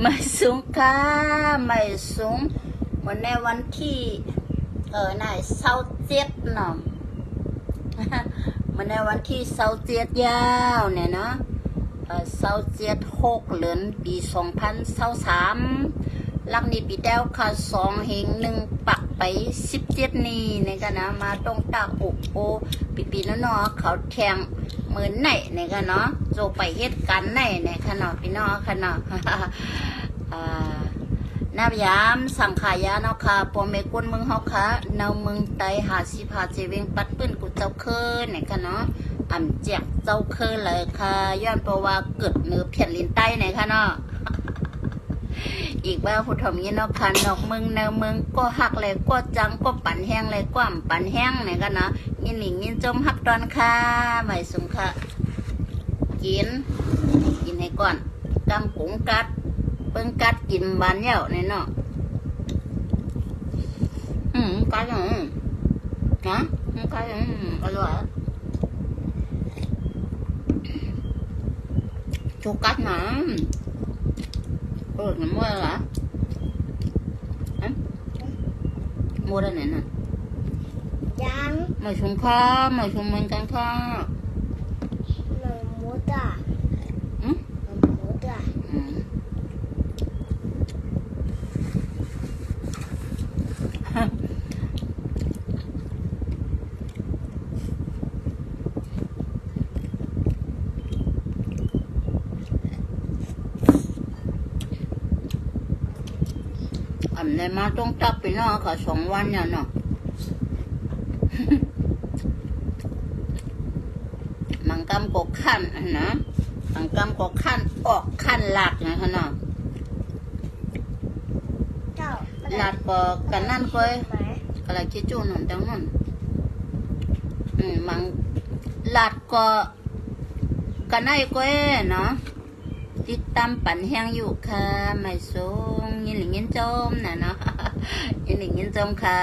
ไม่สูงค่ะไม่สูงเหมือนในวันที่ในเสาเจ็ดเนาะเหมือนในวันที่เสาเจ็ดยาวเนี่ยเนาะเสาเจ็ด6 เดือนปี2023ลักนี้ปีเด้วค่ะ2 เฮง 1 ปักไป17นี่เนี่ยกันนะมาตรงตาอุกโอปีน้อเขาแทงเหมือนไหนเนี่ยกันเนาะโจไปเหตุการณ์ไหนเนี่ยค่ะเนาะพี่น้องค่ะเนาะนับยามสังขายาเนาะค่ะปอเมกุนมึงเฮาค่ะเนามึงไต50 เจเวงปัดปื้นกูเจ้าเคยเนี่ยค่ะเนาะอ่ำแจกเจ้าเคยเลยค่ะย้อนเพราะว่าเกิดเนื้อเพียนลิ้นใต้เนี่ยค่ะเนาะอีกว่าผู้ถมยีนอกคันนอกมึงแนวมึงก็หักเลยก็จังก็ปั่นแห้งเลยก็ปั่นแห้งเนี่ยกันนะยินหลิงยินจมฮับตอนค่ะไม่สุงค่ะกินให้ก่อนกำกุ้งกัดเปิ้งกัดกินบานเย่าเนี่ยเนาะกัดนะกัดอร่อยชูกัดนะnó mua là mua đây này nè mày xuống kho mày xuống mình cắn kho mày mua ta mày mua ta này mà trong tập thì nó cả 2 วันnha nóมันกำกกขั้นนะมันกำกกขั้นออกขั้นหลักนะฮะเนาะหลักก็กันนั่นก็อะไรคิดจูนจังนั่นมันหลักก็กันไหนก็เนาะติดตามปั่นแห้งอยู่ค่ะไม่สูงยินหลิงยินจมนะเนาะยินหลิงยินจมค่ะ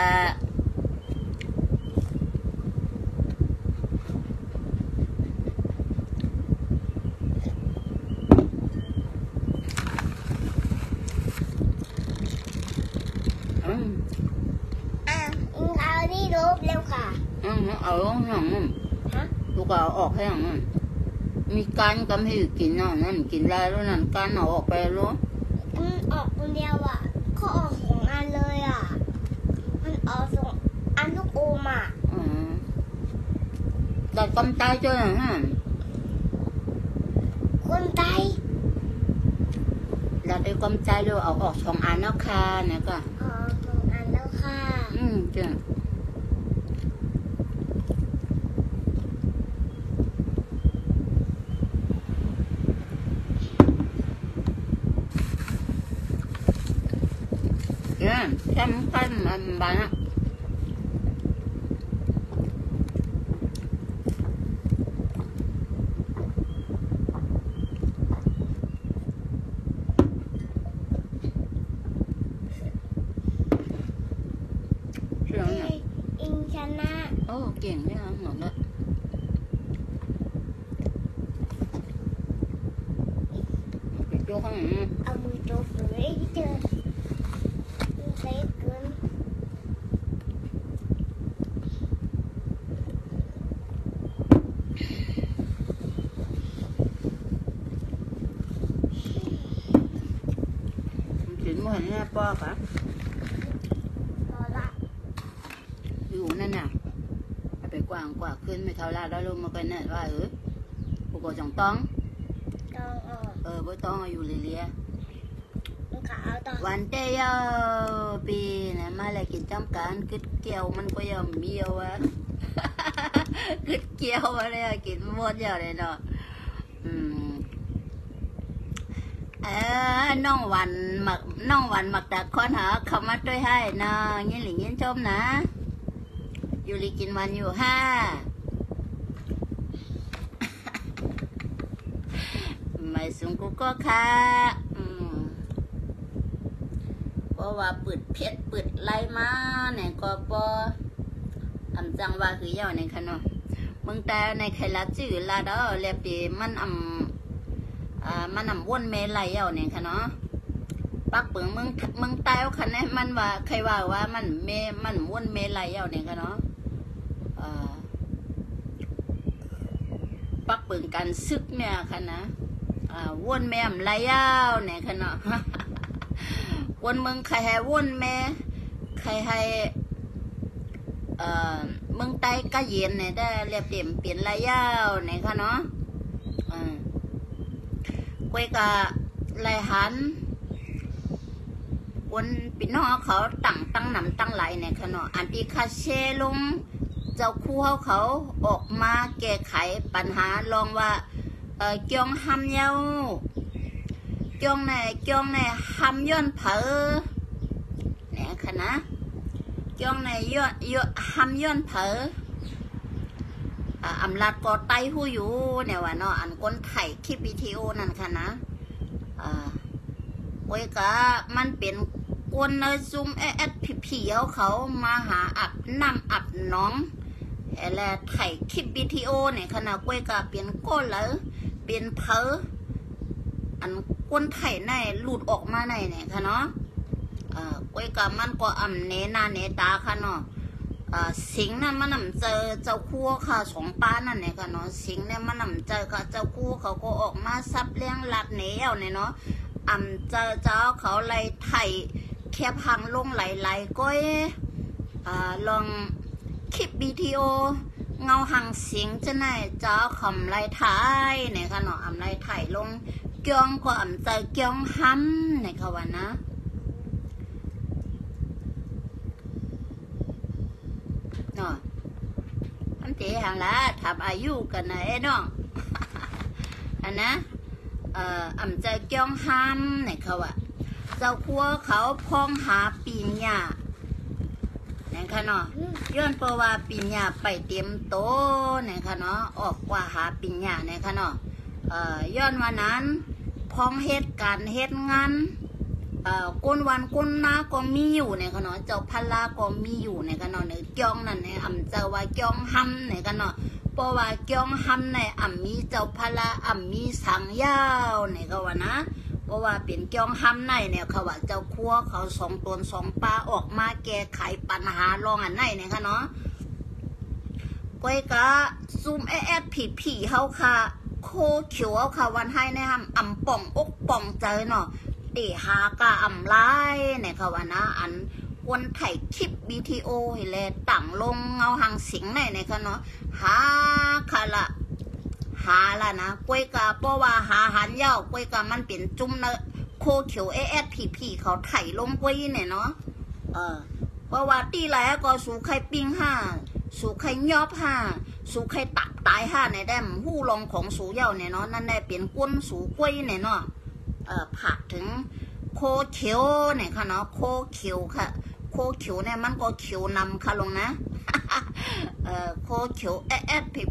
เอานี่รูปเร็วค่ะเอาอย่างนั้นลูกเอาออกให้อย่างนั้นมีการกำให้กินเนาะนั่นกินได้แล้วนั่นการเอาออกไปแล้วออกคนเดียวอ่ะเขาออก2 อันเลยอ่ะมันออก2 อันลูกอมอ่ะแต่กำใจเจ้าอย่างนั้นคนใจเราได้กำใจดูเอาออก2 อันแล้วค่ะเนี่ยก็ออก2 อันแล้วค่ะจ้ะxem cái bạn á Chana kiền đấy hả ngọt đó chỗ không ông chỗ phơi chứ thấy cơn chuyện mua hình nha po cảอยู่นั่นน่ะไปกว่างกว่าขึ้นไม่เท่าไรได้ลงมากันเนี่ยว่าผู้ก่อจังต้องบ่ต้องอยู่เรียวันเดียวปีนะมาเลยกินจำการกึดเกี่ยวมันก็ยังมีเอาวะกึดเกี่ยวมาเลยกินหมดเยอะเลยเนาะน้องวันหมักตะคอนหาเขามาด้วยให้นะยินหลิงยินชมนะอยู่ลีกินวันอยู่5ไม่สูงกูก็ค่ะเพราะว่าปืดเพชรปืดไล่มาเนี่ยก็ปอจังว่าคือย่อในขนมมึงแต่ในใครละจื้อละเด้อเรียบดีมันวนเมลัยเอาเนี่ยค่ะเนาะ ปักเปิงมึงตายคันนี้มันว่าใครว่ามันม้วนเมลัยเอาเนี่ยกันเนาะปักเปิงกันซึกเนี่ยค่ะนะว่นแม่มไรยาวเนี่ยค่ะเนาะว่นมึงใครให้ว่นแม่ใครให้มึงไตกะเย็นเนี่ยได้เรียบเต็มเปลี่ยนไรยาวเนี่ยค่ะเนาะกวยกะไรหันวนปีน้องเขาตั้งหนำตั้งไหลเนี่ยค่ะเนาะอันที่คาเชลงเจ้าคู่เขาออกมาแก้ไขปัญหาลองว่าเกียงหำเย้าเกียงในหำย้อนเผอเนี่ยค่ะนะเกียงในหำย้อนเผออำลาดกอไตหูอยู่เนี่ยว่าเนาะอันก้นไถ่คลิปวิดีโอนั่นค่ะนะโอ้ยกะมันเป็นกวนในซุ่มผีเขามาหาอาบน้ำอาบน้องแล้วไถ่คลิปวิดีโอเนี่ยขณะกวยกะเปลี่ยนก้นแล้วเปลี่ยนเพออันก้นไถ่ในหลุดออกมาในเนี่ยค่ะเนาะกวยกะมันก็อ่ำเนนาเนตาค่ะเนาะสิงนั้นมันนำเจอเจ้าคู่ค่ะสองป้านั่นเนี่ยค่ะเนาะสิงเนี่ยมันนำเจอกับเจ้าคู่เขาก็ออกมาซับเลี้ยงหลัดเหนียวเนี่ยเนาะเจอเจ้าเขาไล่ไถ่แคบพังลงไหลก้อยลองคลิปวิดีโอเงาหังเสียงจะไหนเจ้าคำไล่ไถ่เนี่ยค่ะเนาะไล่ไถ่ลงเกียงก็เจอเกียงห้ำเนี่ยค่ะวันนะเนาะอันที่ห่างละทับอายุกันนะเนาะอันนะเจอเกียงห้ำเนี่ยเขาว่าเจ้าคัวเขาพองหาปีนหญ้าเนี่ยค่ะเนาะย้อนเพราะว่าปีนหญ้าไปเตรียมโตเนี่ยค่ะเนาะออกกว่าหาปีนหญ้าเนี่ยค่ะเนาะย้อนวันนั้นพองเฮ็ดการเฮ็ดงานก้นวันก้นนาก็มีอยู่เนี่ยค่ะเนาะเจ้าพลาก็มีอยู่เนี่ยค่ะเนาะเกียงนั่นเนี่ยเจ้าว่าเกียงห้ำเนี่ยค่ะเนาะเพราะว่าเกียงห้ำเนี่ยมีเจ้าพลามีสังยาวเนี่ยก็ว่านะเพราะว่าเป็นเกียงห้ำในเนี่ยเขาว่าเจ้าครัวเขาสองตนสองปลาออกมาแก้ไขปัญหาลองอันไหนเนี่ยค่ะเนาะก้อยกะซูมผีเขาค่ะโคเขียวค่ะวันให้เนี่ยป่องอกป่องใจเนาะตีหากะไล่เนี่ยค่ะว่านะอันวนไถ่คลิปวิดีโอให้แลตั้งลงเงาหางสิงเนี่ยค่ะเนาะหาค่ะละหาละนะกวยกะเพราะว่าหาหันเย้ากวยกะมันเป็นจุ่มเนอะโคเขียวผีเขาไถ่ลงกวยเนี่ยเนาะเพราะว่าตีไรก็สู่ใครปิ้งห้าสู่ใครยอบห้าสู่ใครตักตายห้าในแดมหู้ลองของสู่เย้าเนี่ยเนาะนั่นได้เป็นก้นสู่กวยเนี่ยเนาะผักถึงโคเขียวเนี่ยค่ะเนาะโคเขียวค่ะโคเขียวเนี่ยมันก็เขียวนำค่ะลงนะโคเขียว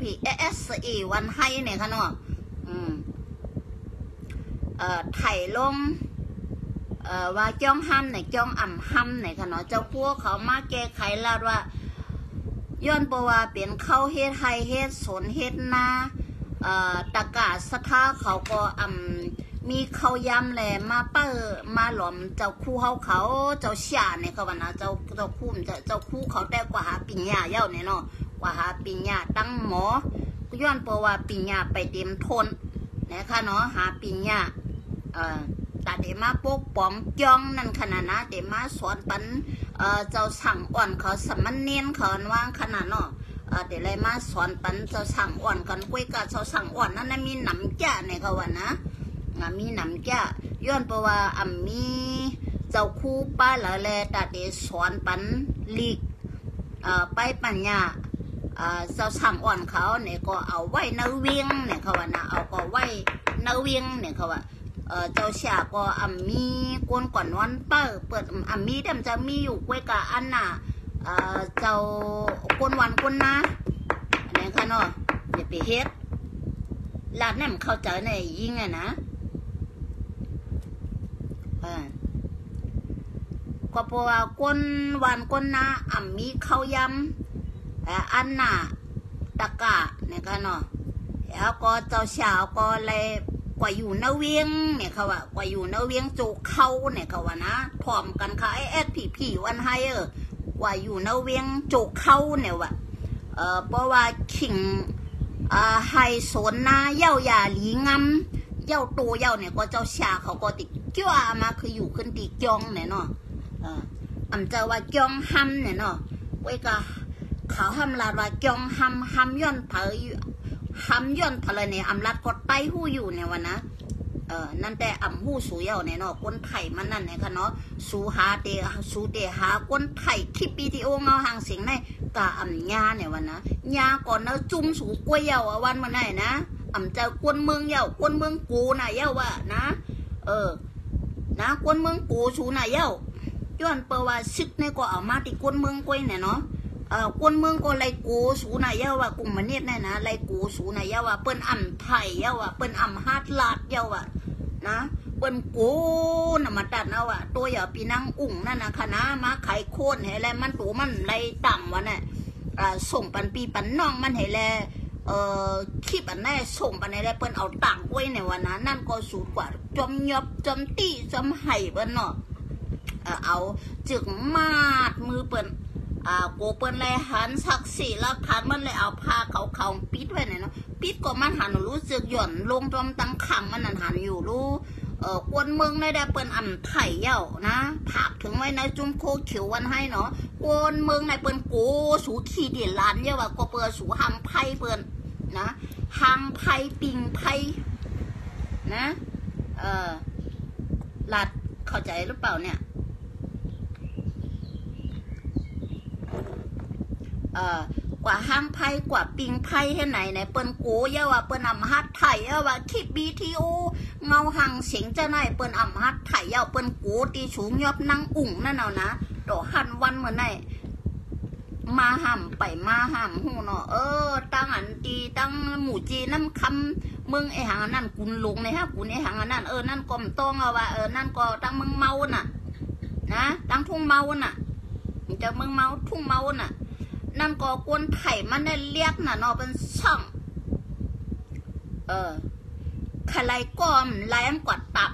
ผีวันให้เนี่ยค่ะเนาะไถ่ลงว่าจ้องห้ำเนี่ยจ้องห้ำเนี่ยค่ะเนาะเจ้าพวกเขามาแก้ไขแล้วว่าย้อนประว่าเปลี่ยนเข้าเฮ็ดไฮเฮ็ดสนเฮ็ดนาตะกาสะท้าเขาก็มีเขายำแหลมามาหลอมเจ้าคู่เขาเจ้าเสียเนี่ยเขาว่านะเจ้าคู่เขาแต่กว่าหาปิญญาเย้าเนี่ยเนาะกว่าหาปิญญาตั้งหมอย้อนเพราะว่าปิญญาไปเต็มทนนะคะเนาะหาปิญญาแต่เดี๋ยวมาปกป้องจ้องนั่นขนาดนะเดี๋ยวมาสอนปันเจ้าสั่งอ่อนเขาสมันเนียนเขาวางขนาดเนาะเดี๋ยวเลยมาสอนปันเจ้าสั่งอ่อนกันกุ้ยกับเจ้าสั่งอ่อนนั่นมีหนำแก่เนี่ยเขาว่านะมีหนำแก่ย้อนเพราะว่ามีเจ้าคู่ป้าละแลแต่เดี๋ยวสอนปันลีกไปปัญญาเจ้าสั่งอ่อนเขาเนี่ยก็เอาไว้ในเวียงเนี่ยเขาว่านะเอาก็ไว้ในเวียงเนี่ยเขาว่าเจ้าเสียก็มีกวนก่อนวันเปิดมีเดิมจะมีอยู่กวยกับอันน่ะเจ้ากวนวันกวนนะอันนี้ค่ะเนาะอย่าไปเฮ็ดลาดแหนมเข้าใจในยิ่งไงนะก็เพราะว่ากวนวันกวนนะมีข้าวยำอันน่ะตะกะเนี่ยค่ะเนาะแล้วก็เจ้าเสียก็เลย กว่าอยู่นาเวียงเนี่ยเขาว่ากว่าอยู่นาเวียงโจเข้าเนี่ยเขาว่านะพร้อมกันค่ะไอ้แอดผีวันไฮกว่าอยู่นาเวียงโจเข้าเนี่ยว่ะเพราะว่าขิงไฮโซนนาเย้าหยาหลีงำเย้าโตเย้าเนี่ยก็เจ้าชาเขาก็ติจ้ามาคืออยู่ขึ้นตีจองเนี่ยเนาะอำเจ้าว่าจองห้ำเนี่ยเนาะไว้ก็เขาห้ำลาดว่าจองห้ำย้อนเผยห้ำย้อนเผยเนี่ยอำลัดก็ไต้หู้อยู่เนี่ยวันนะนั่นแต่อำหู้สูเย้าเนี่ยเนาะคนไทยมันนั่นเนี่ยค่ะเนาะสูหาเดหาคนไทยคลิปวิดีโอเงาหางเสียงในกะอำญาเนี่ยวันนะญาก่อนเนาะจุ่มสูกล้วยเย้าวันมาไหนนะอำเจ้ากวนเมืองเย้ากวนเมืองกูน่ะเย้าว่านะนะกวนเมืองกูสูน่ะเย้าย้อนเปว่าซึกเนี่ยก็เอามาติกวนเมืองกล้วยเนี่ยเนาะกวนเมืองก็ไล่กูสูน่ะเย้าว่ากลุ่มมันเนี่ยนะไล่กูสูน่ะเย้าว่าเปิ้นอำไทยเย้าว่าเปิ้นอำฮาดลาดเย้าว่านะเปิ้นกูน่ะมาตัดเอาว่าตัวอย่าปีนังอุ่งนั่นนะคณะมาไขโค่นให้แลมันตูมันไล่ต่ำวะเนี่ยส่งปันปีปันน้องมันให้แลคลิปอันแน่ส่งปันให้แลเปิ้นเอาต่างไว้ในวันนั้นนั่นก็สูดกว่าจมยบจมตีจมไห้เปิ้นเนาะเอาจึกมาดมือเปิ้นโกเปิ้นเลยหันสักสี่แล้วทานมันเลยเอาผ้าเขาปิดไว้เนี่ยเนาะปิดก็มันหันรู้สึกหย่อนลงจมตั้งขังมันหันอยู่รู้กวนเมืองในได้เปิ้นอ่ำไถ่เย้านะภาพถึงไว้ในจุ่มโคเขียววันให้เนาะกวนเมืองในเปิ้นโกสูขี้เดียนล้านเยอะว่าก็เปิ้นสูหำไพ่เปิ้นนะหำไพ่ปิงไพ่นะหลัดเข้าใจหรือเปล่าเนี่ยกว่าห้างไพ่กว่าปิงไพ่ให้ไหนเปิ้นโกเยาว่าเปิ้นอำฮัดไถ่เยาว่าคลิปบีทีโอเงาหังเสียงจะไหนเปิ้นอำฮัดไถ่เยาเปิ้นโกตีสูงยอบนั่งอุ่งนั่นเอานะต่อหันวันเหมือนไหนมาห่ำไปมาห่ำหูเนาะตั้งอันตีตั้งหมู่จีน้ำคำเมืองไอหังนั่นกุนหลงในฮะกุนไอหังนั่นนั่นก็มต้องเอาว่านั่นก็ตั้งเมืองเมาน่ะนะตั้งทุ่งเมาน่ะจะเมืองเมาทุ่งเมาน่ะนั่นก็กวนไถ่มันได้เรียกน่ะเนาะเป็นช่องขลายก้อมลายกวาดตับ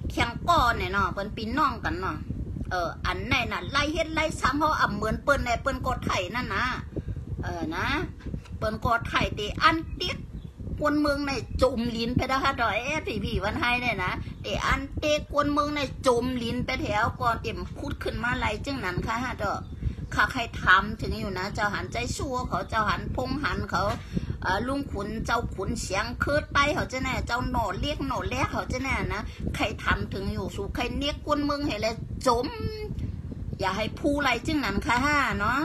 เคียงก้อนเนี่ยเนาะเป็นปีน้องกันเนาะอันไหนน่ะไล่เฮ็ดไล่ซ้ำเขาอ่ำเหมือนเปิ้นในเปิ้นกอไถ่นั่นนะนะเปิ้นกอไถ่ตีอันเตี้ยกวนเมืองในจมลิ้นไปได้ค่ะดอยผีวันไทยเนี่ยนะแต่อันเตี้ยกวนเมืองในจมลิ้นไปแถวก่อนเต็มพูดขึ้นมาไล่จึงนั้นค่ะฮะดอกข้าใครทำถึงอยู่นะเจ้าหันใจชั่วเขาเจ้าหันพงหันเขาลุงขุนเจ้าขุนเสียงคืดไปเขาจะแน่เจ้าหน่อเรียกหน่อแรกเขาจะแน่นะใครทำถึงอยู่สู่ใครเนียกกวนเมืองให้เลยจมอย่าให้ผู้ไรจึงนั้นค่ะฮะเนาะ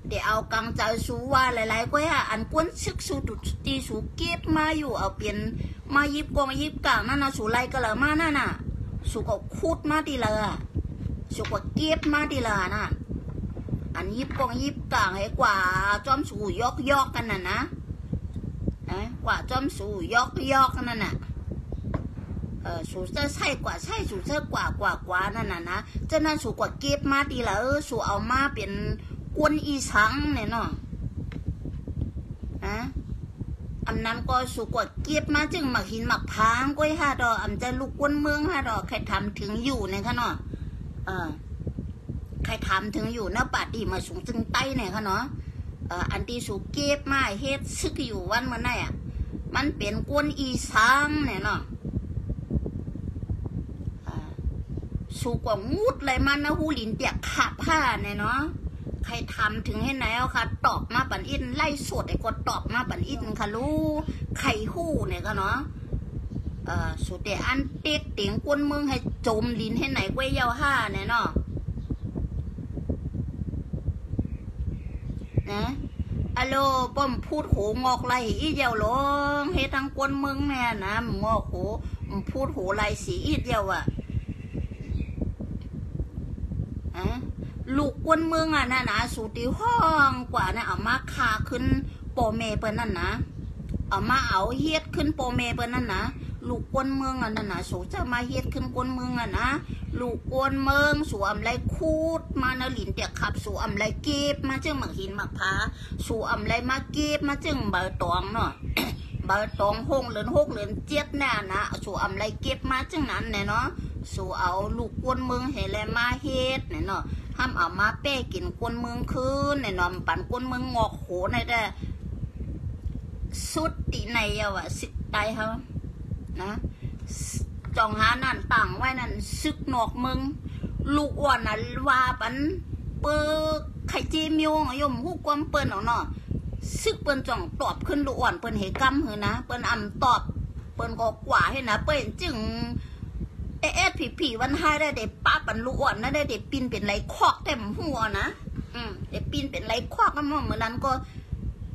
เดี๋ยวเอากังใจสู้ว่าหลายๆก็ฮะอันกวนซึกสู่ตุตีสู่เกียบมาอยู่เอาเปลี่ยนมายิบกองยิบกลางนั่นนะสู่ไรก็เลยมานั่นน่ะสุกคูดมาดีเลยสุกเก็บมาดีเลยนะอันยิบกองยิบกลางให้กว่าจอมสูยอกกันน่ะนะกว่าจอมสูยอกนั่นน่ะสูเสื้อใช่กว่าใช่สูเสื้อกว่านั่นน่ะนะจะนั่นสูกว่าเก็บมาดีเลยสูเอามาเป็นกวนอีสังเนี่ยเนาะอันนั้นก็สุกว่าเก็บมาจึงหมักหินหมักพางก้อยฮะดอกอันจะลูกกวนเมืองฮะดอกใครทำถึงอยู่เนี่ยค่ะเนาะใครทำถึงอยู่นะปาดีมาสูงจึงใต้เนี่ยค่ะเนาะอันที่สุกเก็บมาเฮ็ดซึกอยู่วันเมื่อไหร่มันเป็นกวนอีสังเนี่ยเนาะสุกว่างูดเลยมันนะหูลินเตียกขาผ้าเนี่ยเนาะใครทำถึงให้ไหนเอาค่ะตอบมาปันอินไล่สดไอ้ก็ตอบมาปันอินค่ะลูกไข่หู้เนี่ยก็เนาะสุดแต่อันเต็กเตียงกวนเมืองให้จมลิ้นให้ไหนกล้วยยาวห้าเนี่ยเนาะนะอะโลป้อมพูดโหงอกไรอีเดียวลงให้ทางกวนเมืองแม่นะงอกโหพูดโหไรสีอีเดียวลูกกวนเมืองน่ะนะสูติห้องกว่านะเอามาคาขึ้นโปเมเปิ้นนั่นนะเอามาเอาเฮ็ดขึ้นโปเมเปิ้นนั่นนะ ลูกกวนเมืองอ่ะนั่นน่ะสูจะมาเฮ็ดขึ้นกวนเมืองอ่ะนะลูกกวนเมืองสูอำไรคูดมาเนลินเตียขับสูอำไรเก็บมาจึงหมักหินหมักผาสูอำไรมาเก็บมาจึงเบอร์ตองเนาะ เบอร์ตอง6 เดือน6 เดือน7แน่นะสูอำไรเก็บมาจึงนั้นแน่เนาะสูเอาลูกกวนเมืองให้แลมาเฮ็ดเนี่ยเนาะห้ามเอามาเป้กินกวนเมืองคืนเนี่ยเนาะปั่นกวนเมืองงอกโหในได้สุดตีในอ่ะสิตายเขานะจองหานั่นต่างไว้นั่นซึกนอกเมืองลูกอ่อนน่ะว่าปันเปิกไข่เจมิวยมฮู้ความเปิ้นเอาเนาะซึกเปิ้นจ่องตอบขึ้นลูกอ่อนเปิ้นเฮกำหือนะเปิ้นอำตอบเปิ้นก็กว่าให้นะเปิ้นจึงผีวันให้ได้เด็ป้าปันลูกอ่อนนะได้เด็ปีนเป็นไรคอกเต็มหัวนะเด็ปีนเป็นไรคอกกันเหมือนนั้นก็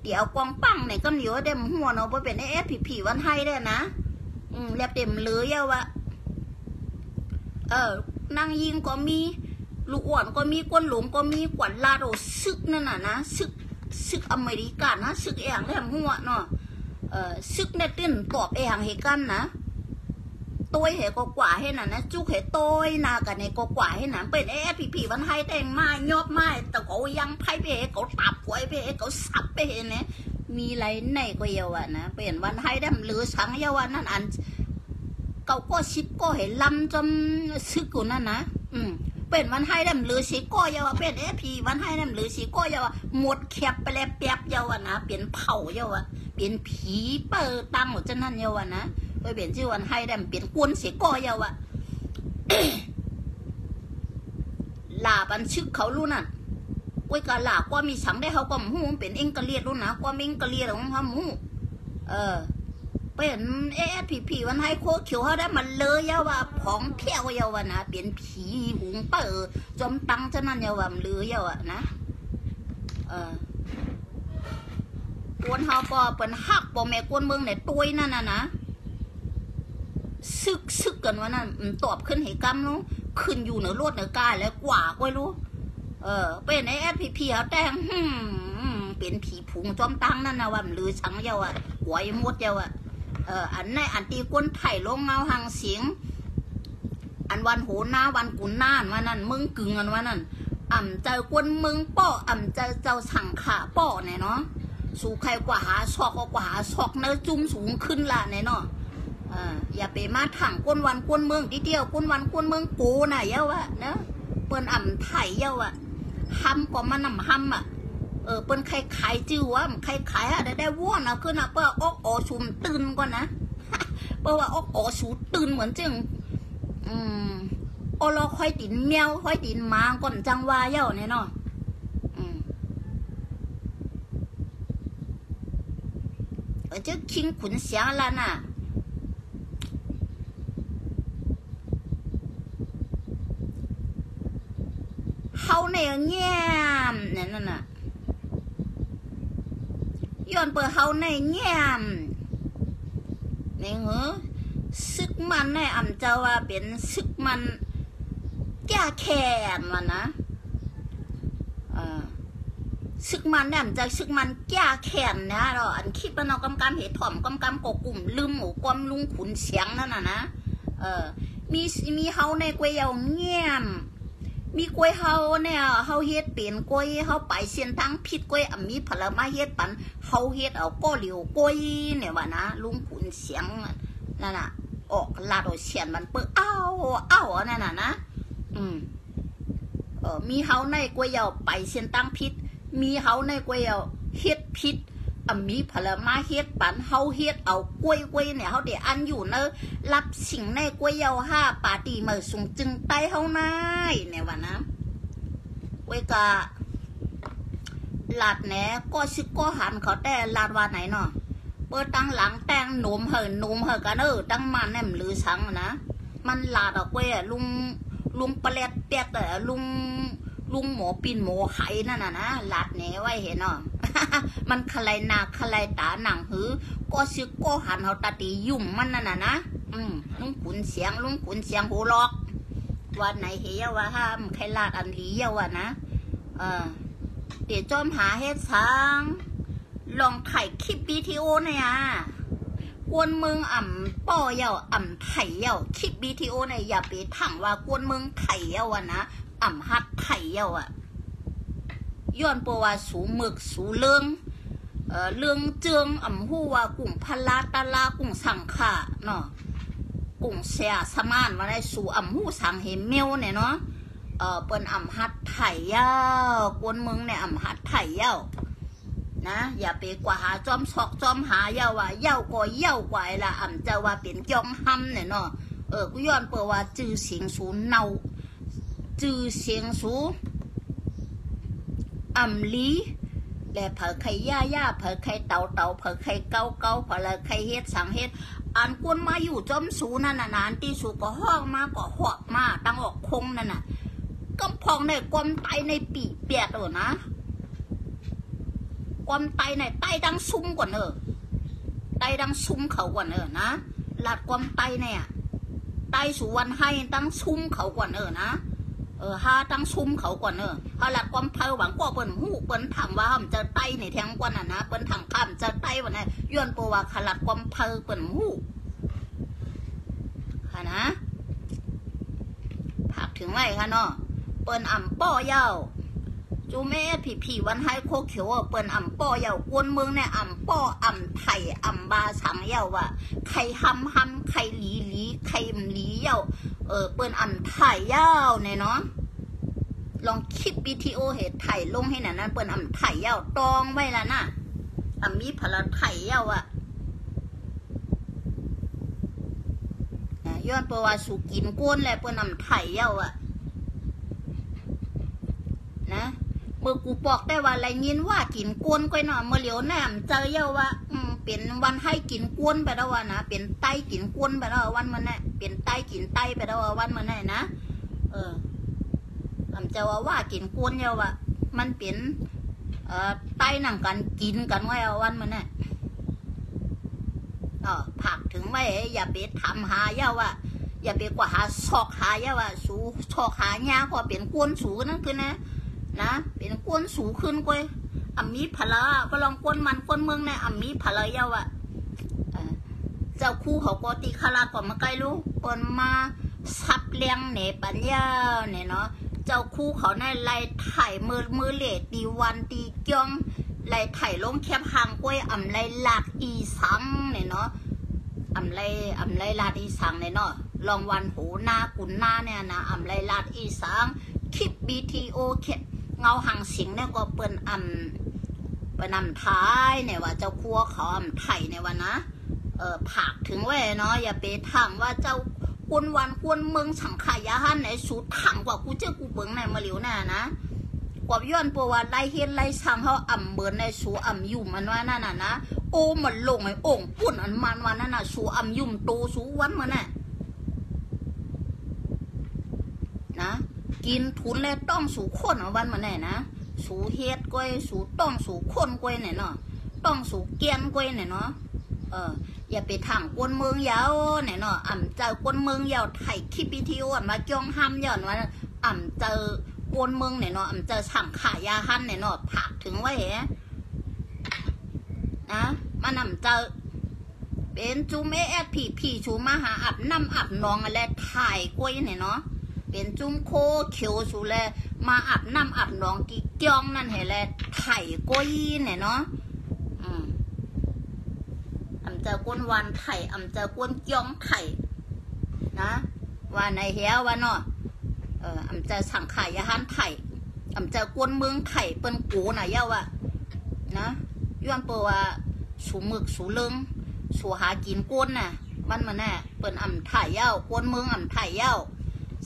เดี๋ยวกองปังเนี่ยก็เหนียวเต็มหัวเนาะเพราะเป็นผีวันให้ได้นะเรียบเต็มเลยอะวะนางยิงก็มีลูกอ่อนก็มีกวนหลงก็มีกวนลาโดซึกนั่นน่ะนะซึกอเมริกันนะซึกเองเต็มหัวเนาะซึกเนี่ยตื่นตอบเองเหกันนะตัวเหก็กว่าให้น่ะนะจุกเหตัวนากันเนี่ยก็กว่าให้น่ะเป็นผีวันให้แต่งไม้ยอบไม้แต่ก็ยังไพ่ไปเหก็ตับไว้ไปเหก็สับไปเหเนี่ยมีไรไหนก็เยาวะนะเป็นวันให้ได้หรือสังเยาวะนั่นอันเก่าก็ชิบก็เห็นลำจมซึกกูนั่นนะเป็นวันให้ได้หรือสีก็เยาวะเป็นผีวันให้ได้หรือสีก็เยาวะหมดแคบไปแล้วแป๊บเยาวะนะเปลี่ยนเผาเยาวะเปลี่ยนผีเปิดตังหมดจะนั่นเยาวะนะไปเปลี่ยนชื่อวันให้ได้เปลี่ยนกวนสีก็เยาวะ ลาบันชึกเขารู้นั่นไว้กาลาก็มีสังได้เขาก็หูเป็นเอ็งกะเลียดรู้นะก็มีเอ็งกะเลียดของเขาหูเป็นผีวันให้โคเขียวเขาได้มันเลยยาวะผองเที่ยวยาวะนะเป็นผีหุงเปิดจมตังจะนั่นยาวะเลยยาวะนะกวนเขาปอเป็นหักปอแม่กวนเมืองเนี่ยตัวนั่นนะซึกกันวะนั่นตอบขึ้นเหตุกรรมนู้ขึ้นอยู่เหนือโลดเหนือกายแล้วกว่าก็รู้เป็นผีเขาแต่งเป็นผีผงจอมตังนั่นนะว่าหรือสังเยาวะหัวยมดเยาวะอันในอันตีก้นไถ่ลงเงาหางเสียงอันวันโหน้าวันกุนน่านวันนั้นมึงกึ่งกันวันนั้นเจ้ากวนมึงป้อเจ้าสั่งขาป้อเนี่ยเนาะสู่ใครกว่าหาซอกก็กว่าหาซอกเนื้อจุ่มสูงขึ้นละเนี่ยเนาะอย่าไปมาถังก้นวันก้นเมืองทีเดียวก้นวันก้นเมืองกูน่ะเยาวะเนาะเปิ้นไถ่เยาวะห้ำก็มันห้ำอ่ะเปิ้นใครขายจื้อวะใครขายอะได้ว่อนอะขึ้นอะเปิ้นอกอสูมตื่นก่อนนะเปิ้นว่าอกอสูตื่นเหมือนจึงเราค่อยตินแมวค่อยตินหมาก่อนจังว่าเย้าเนี่ยเนาะจะคิงขุนเสียงละน่ะเฮาเนี่ยแง่นั่นน่ะย้อนเปิดเฮาในแง่นี่เหรอซึกมันในเจ้าว่าเป็นซึกมันแก้แค้นมันนะซึกมันเนี่ยจะซึกมันแก้แค้นนะเราอันคิดว่าเรากำกำเหตุถ่อมกำกำกกลุ่มลืมหมูความลุงขุนเสียงนั่นนะมีเฮาในกวยเอาแง่มีกล้วยเฮาเนี่ยเฮาเฮ็ดเป็นกล้วยเฮาไปเส้นทางผิดกล้วยมีผลไม้เฮ็ดปันเฮาเฮ็ดเอาก็เหลียวกล้วยเนี่ยว่านะลุงขุนเสียงนั่นน่ะออกลาดเสียนมันเปิ้อ้าวนั่นน่ะนะมีเฮาในกล้วยเฮาไปเส้นทางผิดมีเฮาในกล้วยเฮาเฮ็ดผิดมีผลไม้เฮ็ดปันเฮาเฮ็ดเอากล้วยเนี่ยเฮาได้อันอยู่เนอะรับสิ่งในกล้วยเฮา5ปาตีมาส่งจึงไตเฮานายเนี่ยว่านะเวกะลาดแหนก็สิก็หันเขาแต่ลาดว่าไหนเนาะเปิดตั้งหลังแต่งหนุ่มเหกันตั้งมันแหนมหรือสังนะมันลาดเอากล้วยลุงปลาเล็ดเปียกแต่ลุงหมอปินหมอไข่นั่นนะลาดแหนไว้เห็นเนาะ มันคลายหน้าคลายตาหนังหือก็ซึกก็หันเขาตาตียุ่มมันนั่นนะลุงขุนเสียงหูลอกวันไหนเฮียว่าห้ามใครลาดอันทีเยาวะนะเดี๋ยวจอมหาเฮ็ดสังลองถ่ายคลิปวิดีโอเนี่ย กวนเมืองป้อเยาไถเยาคลิปวิดีโอเนี่ยอย่าไปถังว่ากวนเมืองไถเยาอะนะฮัดไถเยาอะย้อนปัวว่าสูหมึกสูเรื่องเรื่องเจืองหู้ว่ากุ้งพลาตาลากุ้งสังขาเนาะกุ้งเสียสมานมาได้สูหู้สังเหมเมียวเนี่ยเนาะเปิ้นฮัดไถเยากวนเมืองเนี่ยฮัดไถเยานะอย่าไปกว่าหาจอมซอกจอมหาเยาว่าเยาก็เยากว่าละจะว่าเป็นจองหำเนี่ยเนาะกูย้อนเปิดว่าจื้อเสียงสูเนาจื้อเสียงสูลีและเผอไข่ย่าเผอไข่เต่าเผอไข่เกาเผอละไข่เฮ็ดสังเฮ็ดอันกวนมาอยู่จอมสูนั่นน่ะนานที่สูก็ห้องมาก็หอกมาตั้งออกคงนั่นน่ะกำพองในกลมไตในปีเปียดนะความไตในไตดังซุ้มกว่าไตดังซุ้มเขากว่านะหลัดความไตเนี่ยไตสุวรรณให้ตั้งซุ้มเขากว่านะฮาตั้งซุ้มเขากว่าฮาหลัดความเพลหวังก็เปิ้นหูเปิ้นถามว่าจะไตในแทงกว่านะเปิ้นถามข้ามจะไตวันนี้ย้อนปัวว่าขลัดความเพลเปิ้นหูค่ะนะผักถึงไรคะเนาะเปิ้นป้อยาวจูแม่ผีวันให้โคเขียวเปิ้นป้อเยากวนเมืองเนี่ยป้อไทยบาสังเยาว่าใครหำใครหลีใครหลีเยาเปิ้นไทยเยาเนี่ยเนาะลองคลิปวิดีโอเหตุไทยลงให้หน่ะนั้นเปิ้นไทยเยาตองไว้ละน่ะมีพลังไทยเยาอะย้อนประวัติสุกินกวนแหละเปิ้นไทยเยาอะนะเมื่อกูบอกได้ว่าอะไรยินว่ากินกวนก้อยหน่อเมื่อเหลียวแหนมเจอเยาว่าเป็นวันให้กินกวนไปแล้ววะนะเป็นไตกินกวนไปแล้ววันมันแน่เป็นไตกินไตไปแล้ววันมันแน่นะเจ้าว่ากินกวนเยาว่ามันเป็นไตหนังกันกินกันไว้วันมันแน่ผักถึงไม่อย่าไปทำหาเยาว่าอย่าไปกว่าหาซอกหาเยาว่าสูซอกหาเนี้ยพอเป็นกวนสูนั่นคือนะเป็นกวนสูขึ้นกวยมีพลาก็ลองกวนมันกวนเมืองเนี่ยมีพลาเยาว่ะเจ้าคู่เขาก็ตีคาราก่อนมาใกล้ลูกปนมาซับเลี้ยงเนี่ยปัญญาเนี่ยเนาะเจ้าคู่เขาในไล่ถ่ายมือเหล่ตีวันตีเกียงไล่ถ่ายลงแคบหางกวยไล่หลักอีสังเนี่ยเนาะไล่ลาดอีสังเนี่ยเนาะลองวันหูหน้ากุนหน้าเนี่ยนะไล่ลาดอีสังคลิปBTOเงาหังสิงเนี่ยก็เปิ้นท้ายเนี่ยว่าเจ้าครัวเขาไทยเนี่ยว่านะผักถึงแว่เนาะอย่าไปถามว่าเจ้ากวนวันกวนเมืองสังขายาหันไหนสูถังกว่ากูเจ้ากูเบิ้งในมาเหลียวน่ะนะกว่าย้อนปัวว่าไล่เฮ็ดไล่สั่งเขาเบิ้นในสูยุ่มมันว่านั่นน่ะนะโอ้มันลงไอ้โอ่งปุ่นอันมันว่านั่นน่ะสูยุ่มโตสูวันมันน่ะนะกินทุนแล้วต้องสู่คนวันมาไหนนะสู่เฮ็ดก้อยสู่ต้องสู่คนก้อยเนี่ยเนาะต้องสู่เกียนก้อยเนี่ยเนาะอย่าไปทางกวนเมืองยาวเนี่ยเนาะเจอกวนเมืองยาวไทยคลิปวิดีโอมาจ้องห้ามย้อนว่าเจอกวนเมืองเนี่ยเนาะเจอสั่งขายาหันเนี่ยเนาะผักถึงไว้นะมันเจอเป็นจูเมแอดผีชูมาหาน้ำนองอะไรถ่ายก้อยเนี่ยเนาะเป็นจุ้มโคเขียวสูแลมาน้ำหนองกีเกียงนั่นเหรอแลไถ่ก้อยเนี่ยเนาะเจอกวนวันไถ่เจอกวนเกียงไถ่นะว่าในเฮียว่าเนาะเจอสังขายาหันไถ่เจอกวนเมืองไถ่เป็นกูน่ะเย้าว่ะนะย้อนเปว่าสูหมึกสูเลิงสูหากินกวนน่ะมันแน่เป็นไถ่เย้ากวนเมืองไถ่เย้า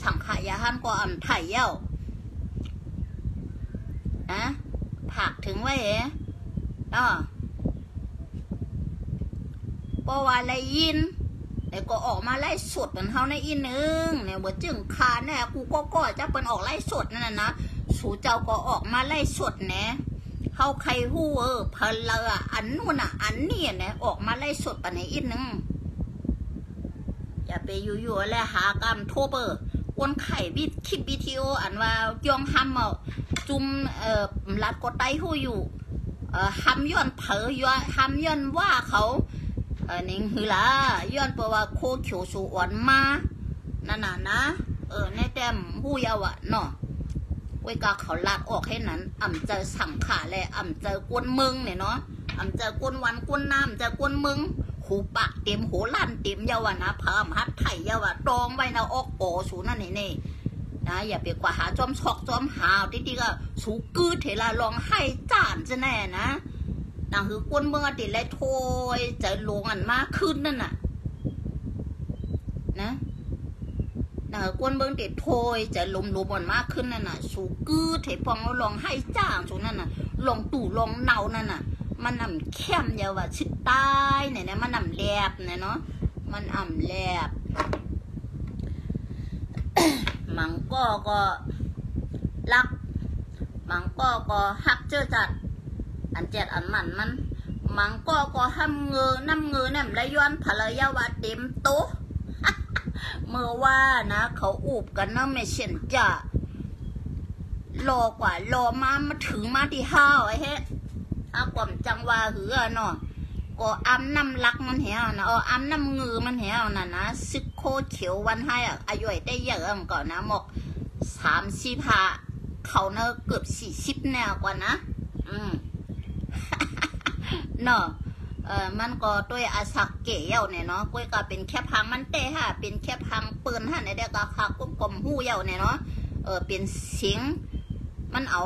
สังขายาหันก็ไถ่เย้านะผักถึงไว้เพราะว่าอะไรยินแต่ก็ออกมาไล่สดเหมือนเขาในอีนึงเนี่ยบ่จึงคาเนี่ยกูก็จะเป็นออกไล่สดนั่นนะสูเจ้าก็ออกมาไล่สดเนี่ยเขาใครหู้เพลเลออันนู่นอันนี่เนี่ยออกมาไล่สดปะในอีนึงอย่าไปอยู่ๆแล้วหากรรมโทเบอร์คนไข่บิดคลิปวิดีโออันว่าย่องห้ำจุ่มรัดกดไตหู้อยู่ห้ำย้อนเผยย้อนห้ำย้อนว่าเขา นิ่งหือละย้อนเพราะว่าโคเขียวสูอ่อนมานั่นน่ะนะในแต้มหู้ยาวะเนาะไว้กาเขาลาดออกให้นั้นเจอสังขาแลเจอกวนมึงเนี่ยเนาะเจอกวนวันกวนน้ำเจอกวนมึงหูปะเต็มหูลั่นเต็มยาวะนะพามฮัดไทยยาวะตองไว้นะออกโปสูนั่นนี่นะอย่าไปกว่าหาจอมชอกจอมหาวที่ก็สูกืดเถลาลองให้จานจะแน่นะนางคือกวนเมืองติดไรโทยจะลงอันมากขึ้นนั่นน่ะนะนางคือกวนเมืองติดโทยจะลมอันมากขึ้นนั่นน่ะสูกืดเถพองเราลองให้จ้างสูนั่นน่ะลองตู่ลองเนานั่นน่ะมันนำเข้มยาวะชิดใต้เนี่ยนะมันนำแลบเนี่ยเนาะมันแลบมังก็รักมังก็ฮักเจอจัดอันเจ็ดอันมันมังก็ห้ำเงอน้ำเงอเนี่ยไรย้อนภรรยาวะเต็มโต๊ะ เมื่อว่านะเขาอูบกันนะไม่เช่นจะรอกว่ารอมาถึงมาที่ห้าวไอ้เฮ้ความจังว่าหือเนาะก็อ้ำน้ำลักมันเหี่ยวนะอ้ำน้ำเงือมันเหี่ยวนะซึกโคเขียววันให้อายุได้เยอะก่อนนะหมก35เขาเนอะเกือบ40แนวกว่านะเนาะมันก็ด้วยอาศักเกี่ยวเนี่ยเนาะก้อยก็เป็นแค่พังมันเตะฮะเป็นแค่พังปืนฮะในเด็กก็ขากุ้มกลมหูเยาเนี่ยเนาะเป็นเสียงมันเอา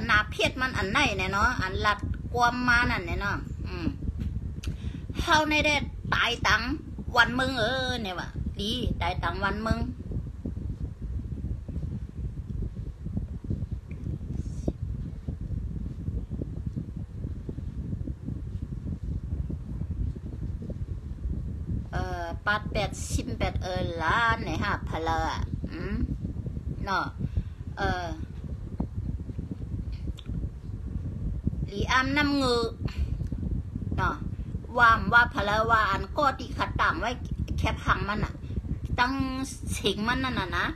นาเพียดมันอันไหนเนี่ยเนาะอันหลัดความมานั่นเนี่ยเนาะเฮาในได้ตายตังวันมึงเนี่ยวะดีตายตังวันมึง88ล้านเนี่ยฮะพลาเนาะลีอ้ำน้ำเงือเนาะว่าพลาวาอันก็ที่ขัดต่างไว้แค่พังมันอ่ะตั้งเสียงมันนั่นน่ะนะ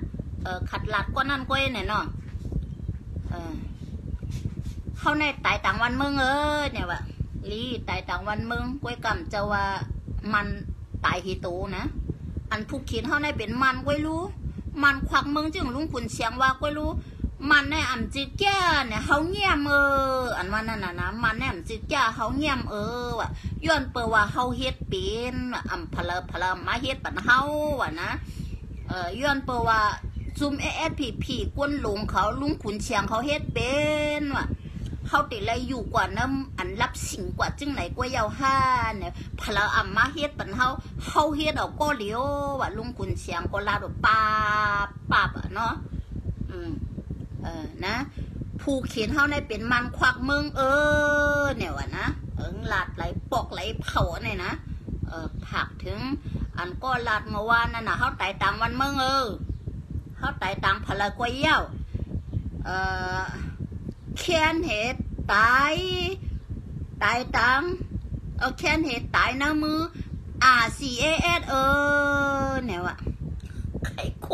ขัดหลัดก็นั่นก็เนี่ยเนาะเข้าในตายต่างวันมึงเนี่ยวะลีตายต่างวันมึงก้อยกำจะว่ามันตายทีโตนะอันผู้เขียนเขาในเป็นมันก้อยรู้มันควักมึงจึงลุงขุนเสียงว่าก้อยรู้มันในจิแก่เนี่ยเขาเงียบอันว่านั่นน่ะนะมันในจิแก่เขาเงียบว่ะย้อนเปิดว่าเขาเฮ็ดเป็นพลามาเฮ็ดปันเฮาว่ะนะย้อนเปิดว่าซุมผีกวนหลงเขาลุงขุนเชียงเขาเฮ็ดเป็นว่ะเขาติดอะไรอยู่กว่าน้ำอันรับสิ่งกว่าจึงไหนกว่ายาวห้าเนี่ยพลามาเฮ็ดปันเฮาเฮ็ดเอาก็เลี้ยวว่ะลุงขุนเชียงก็ลาดปาเนาะนะผู้เขียนเขาในเป็นมันควักมึงเนี่ยวะนะหลาดไหลปอกไหลเผาเนี่ยนะผักถึงอันก็หลาดเมื่อวานนั่นนะเขาไต่ตังวันมึงเขาไต่ตังพลากวยเย้าแค้นเหตุตายตังแค้นเหตุตายนะมือRCASเนี่ยวะไข่โค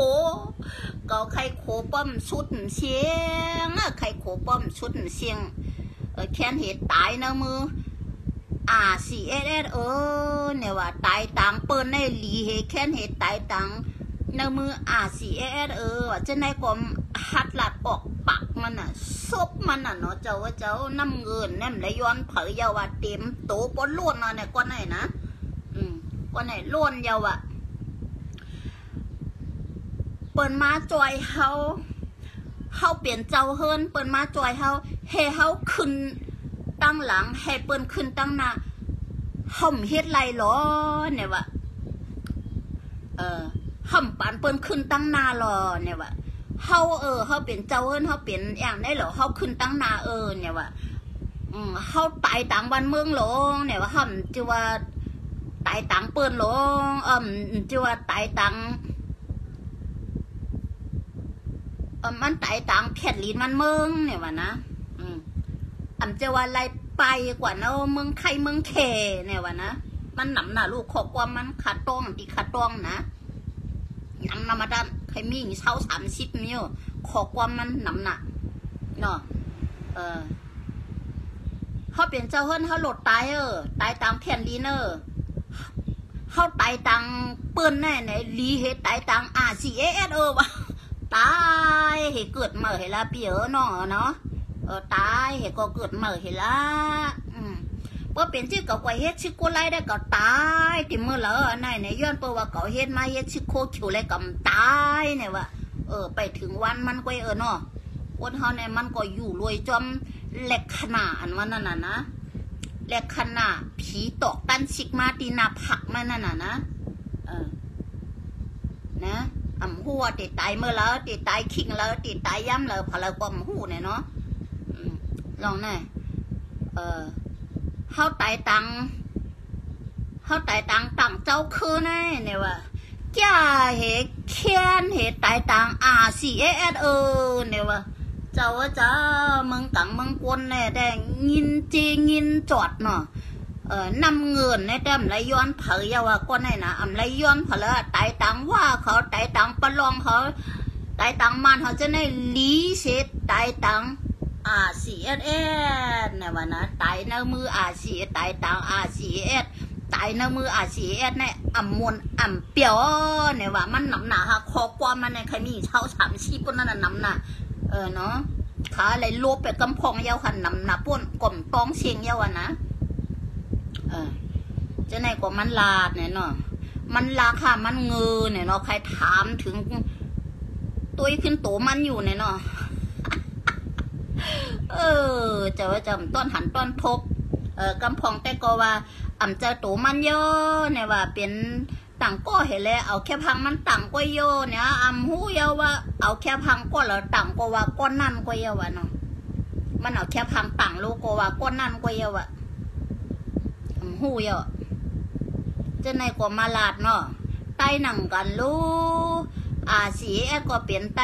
ก็ไข่โคป้อมชุดเสียงไข่โคป้อมชุดเสียงแค้นเหตุตายนะมือRCASเนี่ยว่าตายตังเปิ้นในหลีเหตุแค้นเหตุตายตังนะมือRCASว่าจะในกรมหัดหลัดออกปักมันน่ะซบมันน่ะเนาะเจ้าว่าเจ้าน้ำเงินแนมไหลย้อนเผยยาวะเต็มโตปนล้วนน่ะเนี่ยก้อนไหนนะก้อนไหนล้วนยาวะเปิ้นมาจอยเฮาเปลี่ยนเจ้าเฮิรนเปิ้นมาจอยเฮาให้เฮาขึ้นตั้งหลังให้เปิ้นขึ้นตั้งหน้าห่มเฮ็ดไรหรอเนี่ยวะห่มปานเปิ้นขึ้นตั้งหน้าหรอเนี่ยวะเฮาเปลี่ยนเจ้าเฮิรนเฮาเปลี่ยนอย่างได้หรอเฮาขึ้นตั้งหน้าเนี่ยวะเฮาตายต่างวันเมืองหลงเนี่ยวะห่มจะว่าตายต่างเปิ้นหลงจะว่าตายต่างมันตายต่างแผ่นลิ้นมันเมืองเนี่ยวะนะจะว่าอะไรไปกว่าเนาะเมืองไทยเมืองแขเนี่ยวะนะมันหนำหนาลูกขอกว่ามันขาดต้องตีขาดต้องนะหนำนามาดันใครมีเช้า30นิ้วขอกว่ามันหนำหนาเนาะเขาเปลี่ยนเจ้าเฮิรนเขาหลดตายตายตามแผ่นลิ้น เฮาตายตังเปิ้นแน่ไหนลีเฮ็ดตายตังRCS วะตายเฮเกิดมาเฮละเปียเนาะตายเฮก็เกิดมาเฮละเปิ้เป็นชื่อเก่ากว่าเฮ็ดชื่อโกไลได้ก็ตายติมื้อละอันไหนเนี่ยย้อนเปิ้ว่าเก่าเฮ็ดมาเฮ็ดชื่อโคคิวเลยก็ตายเนี่ยว่าไปถึงวันมันก็เนาะคนเฮาเนี่ยมันก็อยู่รวยจอมแหลกขนาอันว่านั่นน่ะนะแหลกขนาผีตอกตันชิกมาตีนาผักมันนั่นน่ะนะนะหัวติดตายเมื่อแล้วติดตายคิงแล้วติดตายย้ำแล้วพอเราก็หูเนี่ยเนาะลองหน่อยเฮาตายตังตังเจ้าคือไงเนี่ยว่าแก่เหตุเขียนเหตุตายตังRCS เนี่ยว่าเจ้ามึงกังมึงกวนเนี่ยแต่งินจีงินจอดเนาะนำเงินในแต้มไรย้อนเผยยาว่าก็ไหนนะไรย้อนเผยละตายตังว่าเขาตายตังปลองเขาตายตังมันเขาจะได้ลีเสดตายตังRCS เนี่ยว่านะตายในมือRCSตายตังRCSตายในมือRCSเนี่ยมวนเปียวเนี่ยว่ามันหนำหนาฮะคอความมันในใครมีเช่า30ปุ่นนั่นน่ะหนำหนาเนาะขาอะไรโลบไปกำพองเยาหันหนำหนาป่นก่อมต้องเชียงเยาวันนะจะไหนกว่ามันลาดเนี่ยเนาะมันราคามันเงือเนี่ยเนาะใครถามถึงตัวขึ้นโตมันอยู่เนี่ยเนาะจะว่าจำต้นหันต้นทบกำพองแต่ก็ว่าเจอโตมันเยอะเนี่ยว่าเป็นต่างก็เห็นแล้วเอาแค่พังมันต่างก็เยอะเนี่ยหูเยาว่าเอาแค่พังก็แล้วต่างก็ว่าก้อนนั่นก็เยอะวะเนาะมันเอาแค่พังต่างลูกก็ว่าก้อนนั่นก็เยอะวะหูเยอะจะในกว่ามาลาดเนาะไตหนังกันลูRCS ก็เปลี่ยนไต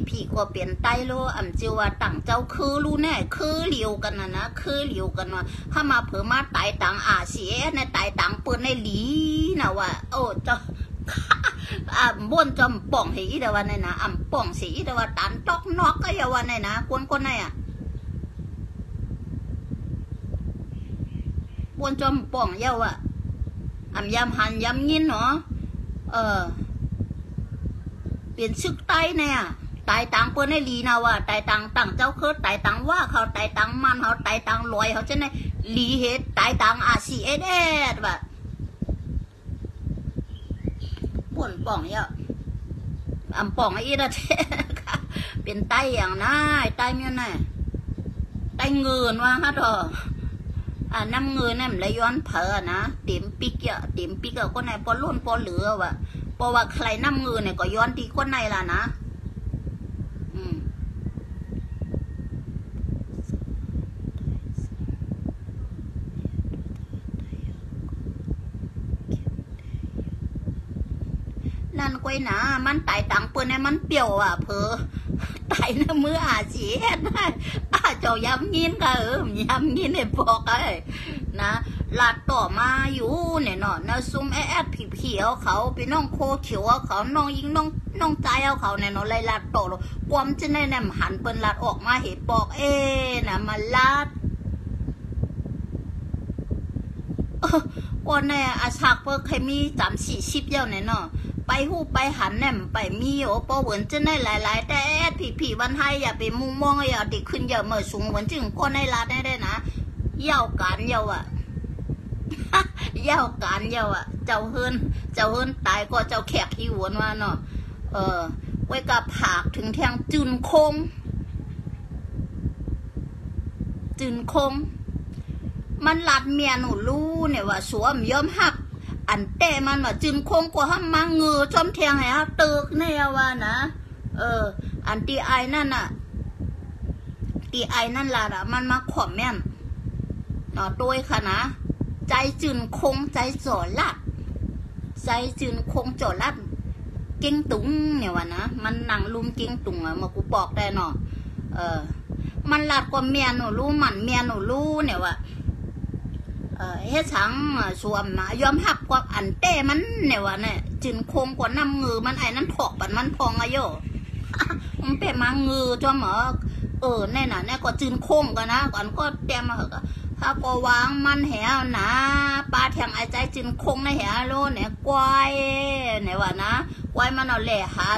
พีก็เปลี่ยนไตลูจิวว่าต่างเจ้าคือรู้แน่คือเหลียวกันนะคือเหลียวกันว่าถ้ามาเผื่อมาไตต่าง RCS ในไตต่างเปิดในหลีนะว่าเจ้าบนจอมป่องสีเดวันในนะป่องสีเดว่าตันตอกนอกก็อย่าวันในนะคนไหนบนจอมป่องเยาว่ะยำหันยำยินเนาะเปลี่ยนชึกไตเนี่ยไตตังเปิ้นให้ลีนะว่าไตตังเจ้าคือไตตังว่าเขาไตตังมันเขาไตตังลอยเขาจะในลีเฮ็ดไตตังRCSแบบป่นป่องเยอะป่องไอ้ละเท่เป็นไตอย่างน่าไตเมียน่ะไตเงินว่าฮะดอน้ำเงินเนี่ยมันเลยย้อนเผอนะเต็มปิกก็ในปอลุ่นปอเหลือว่ะเพราะว่าใครน้ำเงินเนี่ยก็ย้อนตีคนในล่ะนะนั่นก้อยนะมันตายตังเปิ้นเนี่ยมันเปี่ยวอ่ะเพอตายในมือRCSได้เจ้าย้ำยินก็ย้ำยินเนี่ยบอกไอ้นะลาดต่อมาอยู่เนี่ยเนาะนะซุ่มผีเขาพี่น้องโคเขียวเขาน้องยิงน้องใจเขาเนี่ยเนาะไล่ลาดต่อความจะได้เนี่ยหันเปิ้นลาดออกมาเห็นบอกนะมาลาดก่อนเนี่ยอาชักเปิ้ลเคยมี30-40เยอะเนี่ยเนาะไปหูไปหันเนี่ยไปมีปอเหมือนจะได้หลายแต่ผีวันให้อย่าไปมุงมองอย่าติขึ้นอย่าเมื่อสูงเหมือนจึงก็ในลาดได้นะเย่าการเย่าเย่าการเย่าเจ้าเฮิรนตายก็เจ้าแขกขี้หวนว่าเนาะไว้กับผักถึงแทงจืนคงมันลัดเมียหนูรู้เนี่ยว่าสวมยอมหักอันแต่มันว่าจืนคงกว่าห้ามมาเงือจอมแทงให้ฮะตึกเนี่ยว่านะอันตีไอนั่นล่ะมันมาขอมแม่นเนาะโดยค่ะนะใจจืนคงใจจ่อลัดใจจืนคงจ่อลัดเก่งตุงเนี่ยว่านะมันนั่งลุมเก่งตุงเมื่อกูบอกได้เนาะมันลัดกว่าเมียหนูรู้มันเมียหนูรู้เนี่ยว่าเฮ็ดสังสวมยอมหักกว่าอันเต้มันเนี่ยว่าเนี่ยจืนคงกว่าน้ำเงือมันไอ้นั้นถอกปันมันพองอะโยมันเป็นมาเงือจ้าหมอแน่น่ะเนี่ยก็จืนคงกันนะก่อนก็เตรียมมา ถ้าก็วางมันแหวนะปลาแทงไอ้ใจจินคงในแหวโลเนี่ยกวายเนี่ยว่านะกวายมันเอาแหล่หา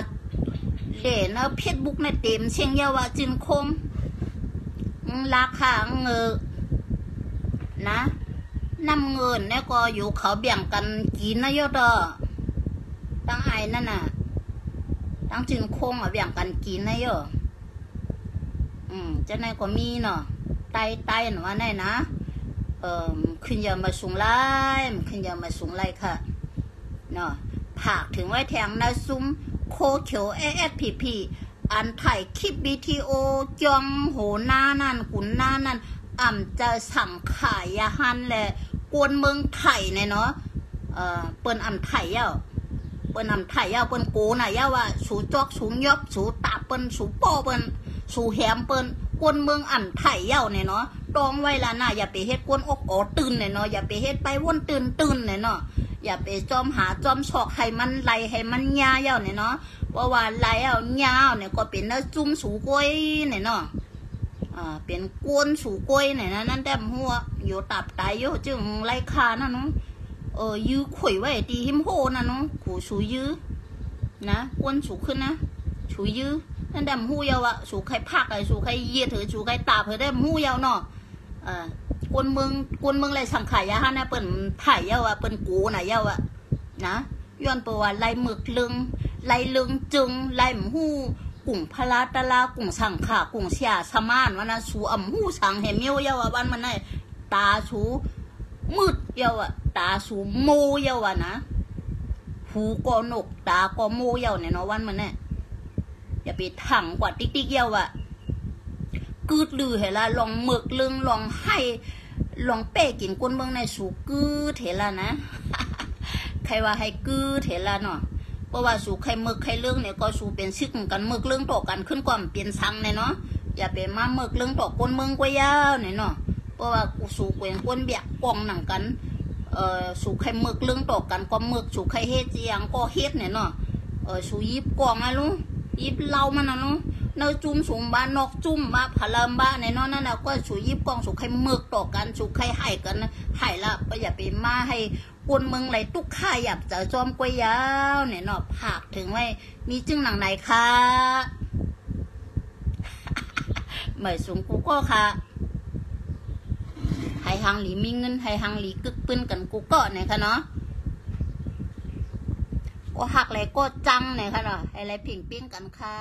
เล่นเฟซบุ๊กในเต็มเชียงเยาว่าจินคงราคาเงอนะน้ำเงินเนี่ยก็อยู่เขาแบ่งกันกินนะยอดตั้งไอ้นั่นน่ะตั้งจินคงแบ่งกันกินนะยอเจ้าไหนก็มีเนาะไตหนูว่าไหนนะขึ้นยามาสูงไล่ขึ้นยามาสูงไล่ค่ะเนาะผักถึงไว้แทงนะซุ้มโคเขียวASPP อันถ่ายคลิป BTO จองโหหน้านั่นกุนหน้านั่นจะสั่งขายยาหันแหละกวนเมืองไทยเนี่ยเนาะเปิ้นไทยเย้าเปิ้นไทยเย้าเปิ้นโกน่ะเย้าว่าสูจอกสูงยบสูตาเปิ้นสูป้อเปิ้นสูแหมเปิ้นกวนเมืองไทยเย้าเนี่ยเนาะตองไว้ละน่ะอย่าไปเฮ็ดกวนอกอ๋อตื่นเนี่ยเนาะอย่าไปเฮ็ดไปวนตื่นเนี่ยเนาะอย่าไปจอมหาจอมชอกให้มันไหลให้มันยาเย้าเนี่ยเนาะเพราะว่าไหลเอายาวเนี่ยก็เป็นเนื้อจุ่มสูกล้วยเนี่ยเนาะเป็นกวนสูกล้วยเนี่ยนะนั่นแต้มหัวอยู่ตับไตอยู่จึงไรคานะเนาะยื้อข่อยไว้ตีหิมโหนะเนาะขู่สูยื้อนะกวนสูขึ้นนะสูยื้อนั่นแต้มหูยาวอะสูใครพักไอ้สูใครเยี่ยถือสูใครตาเพื่อได้หูยาวเนาะกวนเมืองไรสังขายะฮะนะเปิ้นไผ่ยาวอะเปิ้นกูน่ะยาวอะนะย้อนประวัติไรหมึกลึงไรลึงจึงไรหมูหูกุ่งพลาตะลากุ่งสังขากุ่งเสียสมานวันนะสูหูสังเหมียวยาววันมันไอ้ตาสูมืดยาวตาสูโมยาวนะหูก็หนกตาก็โมยาวเนี่ยเนาะวันมันเนี่ยอย่าไปถังกว่าติ๊กยาวกืดลือเหรอลองหมึกลึงลองให้ลองเป้กินก้นเมืองในสูกืดเหรอนะใครว่าให้กืดเหรอเนาะเพราะว่าสูใครหมึกใครเรื่องเนี่ยก็สูเป็นซึกกันหมึกเรื่องต่อกันขึ้นก่อนเปลี่ยนซังเนี่ยเนาะอย่าไปมาหมึกเรื่องต่อก้นเมืองกว่ายาวเนี่ยเนาะเพราะว่าสูเปลี่ยนก้นเบียกกองหนังกันสูใครหมึกเรื่องต่อกันก็หมึกสูใครเฮ็ดเจียงก็เฮ็ดเนี่ยเนาะสูยิบกองอะลุยิบเล่ามันนะลุเนื้อจุ่มสูงบ้านนอกจุ่มมาพลามบ้านในนอนนั่นนะก็สูยิบกองสูใครหมึกต่อกันสูใครให้กันให้ละก็อย่าไปมาให้กวนเมืองไหลตุกข่ายหยับจะจอมกวยยาวเนี่ยเนาะผักถึงไว้มีจึงหนังไหนคะเหมยสูงกูก็ค่ะให้หังหลีมีเงินให้หังหลีกึกปืนกันกูก็เนี่ยค่ะเนาะก็หักอะไรก็จังเนี่ยค่ะเนาะให้อะไรผิงปิ้งกันค่ะ